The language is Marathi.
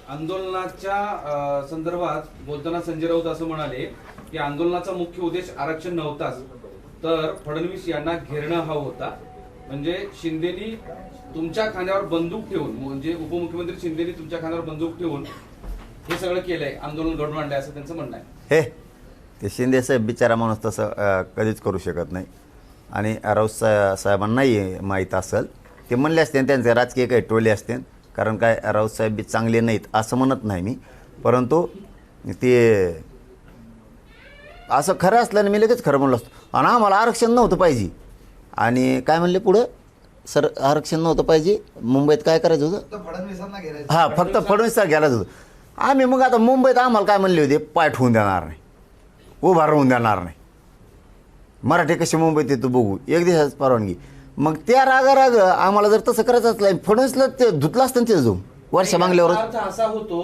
आंदोलनाच्या संदर्भात बोलताना संजय राऊत असं म्हणाले की आंदोलनाचा मुख्य उद्देश आरक्षण नव्हताच, तर फडणवीस यांना घेरणं हा होता. म्हणजे शिंदेनी तुमच्या खांद्यावर बंदूक ठेवून, म्हणजे उपमुख्यमंत्री शिंदेनी तुमच्या खांद्यावर बंदूक ठेवून हे सगळं केलंय, आंदोलन घडवून आणलंय असं त्यांचं म्हणणं आहे. हे ते शिंदे साहेब बिचारा माणूस तसं कधीच करू शकत नाही. आणि राऊत साहेबांनाही माहीत असेल, ते म्हणले असते त्यांचे राजकीय काही टोले असते. कारण काय राऊत साहेब बी चांगले नाहीत असं म्हणत नाही मी, परंतु ते असं खरं असल्याने मी लगेच खरं म्हणलो असतो. आणि आम्हाला आरक्षण नव्हतं पाहिजे. आणि काय म्हणले पुढं, सर आरक्षण नव्हतं पाहिजे, मुंबईत काय करायचं होतं, फडणवीसांना घ्यायचं. हां फक्त फडणवीसला घ्यायलाच होतं. आम्ही मग आता मुंबईत आम्हाला काय म्हणले होते, पाय ठेवून देणार नाही, उभा राहून देणार नाही, मराठी कशी मुंबईत येतो बघू, एक दिवसाच परवानगी. मग त्या राग आम्हाला जर तसं करायचं असलं, फडणवीसला ते धुतलं असतं ते जाऊन वर्षा मागल्यावर. असा होतो